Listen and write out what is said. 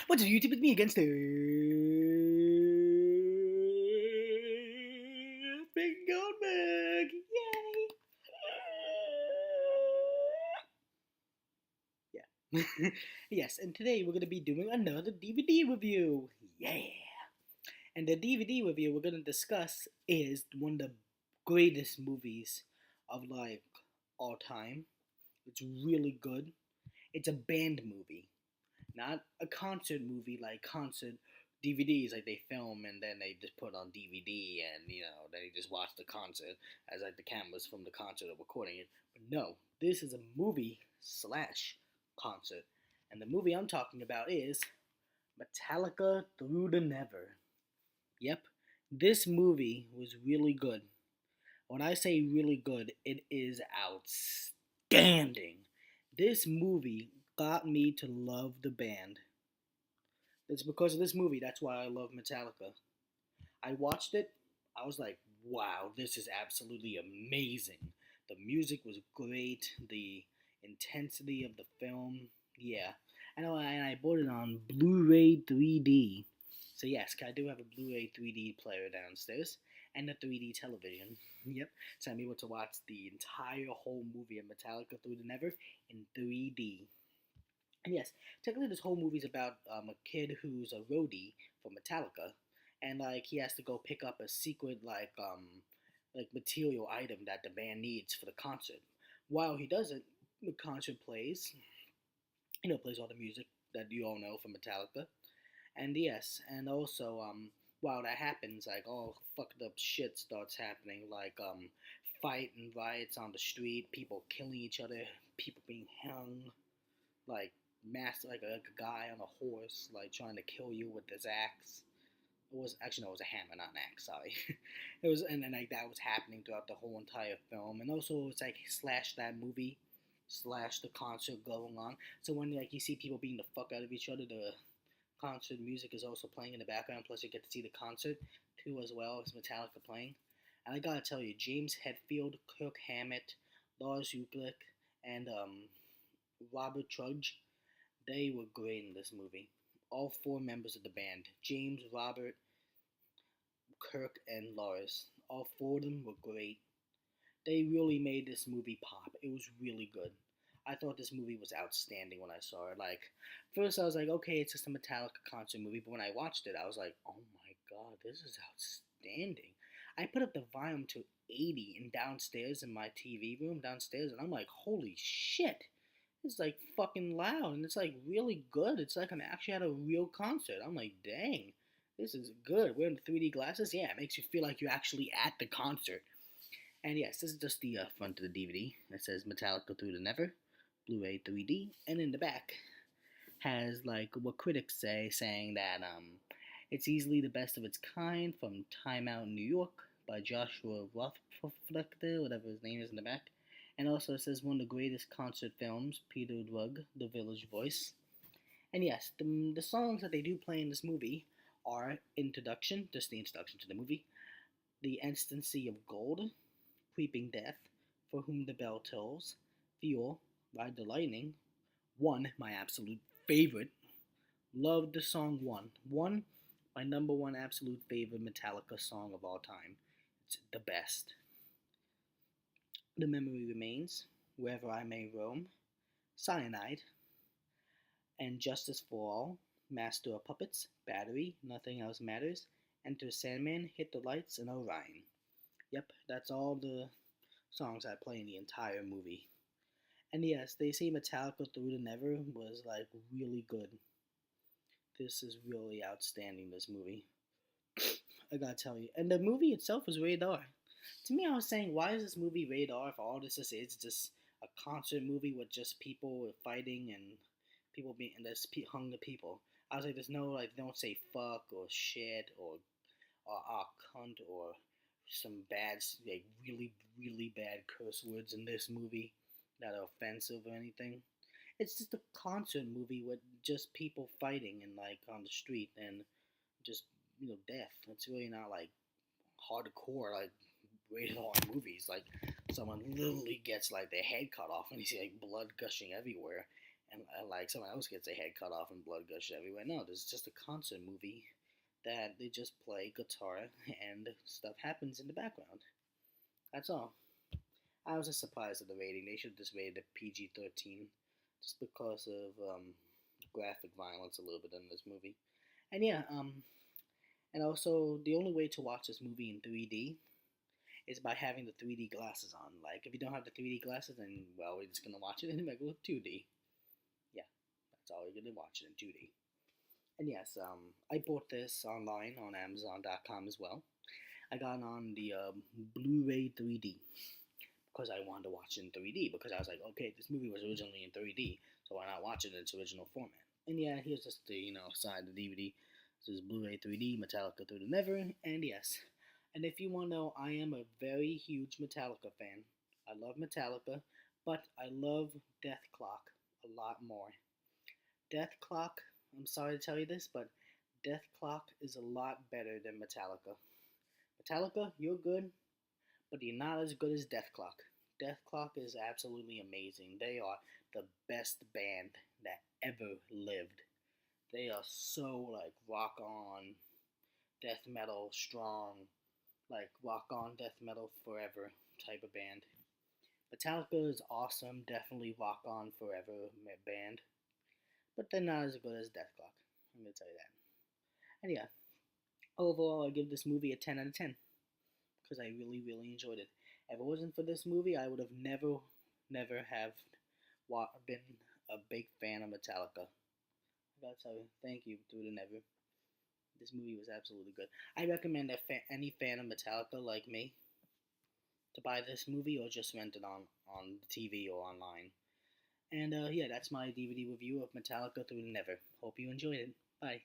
What's up, YouTube? It's me again, Stephen Goldberg. Yay! Yeah. Yes, and today we're gonna be doing another DVD review. Yeah. And the DVD review we're gonna discuss is one of the greatest movies of like all time. It's really good. It's a band movie, not a concert movie like concert DVDs like they film and then they just put on DVD and they just watch the concert as like the cameras from the concert are recording it. But no, this is a movie slash concert, and the movie I'm talking about is Metallica Through the Never. Yep, this movie was really good. When I say really good, it is outstanding. This movie got me to love the band. It's because of this movie. That's why I love Metallica. I watched it. I was like, wow, this is absolutely amazing. The music was great. The intensity of the film, yeah. I know, and I bought it on Blu-ray 3D. So yes, I do have a Blu-ray 3D player downstairs and a 3D television. Yep. So I'm able to watch the entire whole movie of Metallica Through the Never in 3D. And yes, technically, this whole movie's about a kid who's a roadie for Metallica, and like he has to go pick up a secret like material item that the band needs for the concert. While he does it, the concert plays. Plays all the music that you all know from Metallica. And yes, and also while that happens, like all fucked up shit starts happening, like fight and riots on the street, people killing each other, people being hung, like like a guy on a horse, like trying to kill you with his axe. It was actually no, it was a hammer, not an axe. Sorry, it was, and then like that was happening throughout the whole entire film, and also it's like slash that movie, slash the concert going on. So when like you see people beating the fuck out of each other, the concert music is also playing in the background. Plus you get to see the concert too as well as Metallica playing. And I gotta tell you, James Hetfield, Kirk Hammett, Lars Ulrich, and Robert Trudge, they were great in this movie. All four members of the band, James, Robert, Kirk, and Lars, all four of them were great. They really made this movie pop. It was really good. I thought this movie was outstanding when I saw it. Like, first I was like, okay, it's just a Metallica concert movie. But when I watched it, I was like, oh my god, this is outstanding. I put up the volume to 80 and downstairs in my TV room downstairs, and I'm like, holy shit. It's like fucking loud and it's like really good. It's like I'm actually at a real concert. I'm like, dang, this is good. Wearing the 3D glasses, yeah, it makes you feel like you're actually at the concert. And yes, this is just the front of the DVD. It says Metallica Through the Never, Blu-ray 3D, and in the back has like what critics say, saying that it's easily the best of its kind from Time Out New York by Joshua Rothflechter, whatever his name is in the back. And also it says one of the greatest concert films, Peter Drug, The Village Voice. And yes, the songs that they do play in this movie are Introduction, just the introduction to the movie, The Instancy of Gold, Creeping Death, For Whom the Bell Tolls, Fuel, Ride the Lightning, One, my absolute favorite. Love the song One. One, my number one absolute favorite Metallica song of all time. It's the best. The Memory Remains, Wherever I May Roam, Cyanide, and Justice for All, Master of Puppets, Battery, Nothing Else Matters, Enter Sandman, Hit the Lights, and Orion. Yep, that's all the songs I play in the entire movie. And yes, they say Metallica Through the Never was like really good. This is really outstanding, this movie. I gotta tell you. And the movie itself was rated R. To me, I was saying, why is this movie rated R if all this is just a concert movie with just people fighting and people being, and there's hung people. I was like, there's no, like, don't say fuck or shit or cunt or some bad, like, really, really bad curse words in this movie that are offensive or anything. It's just a concert movie with just people fighting and, like, on the street and just, death. It's really not, like, hardcore, like, rated R movies. Like, someone literally gets, like, their head cut off and you see, like, blood gushing everywhere. and like someone else gets their head cut off and blood gushes everywhere. No, this is just a concert movie that they just play guitar and stuff happens in the background. That's all. I was just surprised at the rating. They should have just rated it PG-13 just because of graphic violence a little bit in this movie. And yeah, and also the only way to watch this movie in 3D is by having the 3D glasses on. Like if you don't have the 3D glasses, then well, we're just gonna watch it in regular 2D. Yeah, that's all you're gonna watch it in 2D. And yes, I bought this online on Amazon.com as well. I got it on the Blu-ray 3D because I wanted to watch it in 3D because I was like, okay, this movie was originally in 3D, so why not watch it in its original format? And yeah, here's just the side of the DVD. This is Blu-ray 3D, Metallica Through the Never, and yes. And if you want to know, I am a very huge Metallica fan. I love Metallica, but I love Death Clock a lot more. Death Clock, I'm sorry to tell you this, but Death Clock is a lot better than Metallica. Metallica, you're good, but you're not as good as Death Clock. Death Clock is absolutely amazing. They are the best band that ever lived. They are so like rock on, death metal, strong, like rock on, death metal forever type of band. Metallica is awesome, definitely rock on forever band, but they're not as good as Death Clock. I'm gonna tell you that. And yeah, overall, I give this movie a 10 out of 10 because I really, really enjoyed it. If it wasn't for this movie, I would have never have been a big fan of Metallica. I gotta tell you, thank you, Through the Never. This movie was absolutely good. I recommend that any fan of Metallica like me to buy this movie or just rent it on TV or online. And yeah, that's my DVD review of Metallica Through the Never. Hope you enjoyed it. Bye.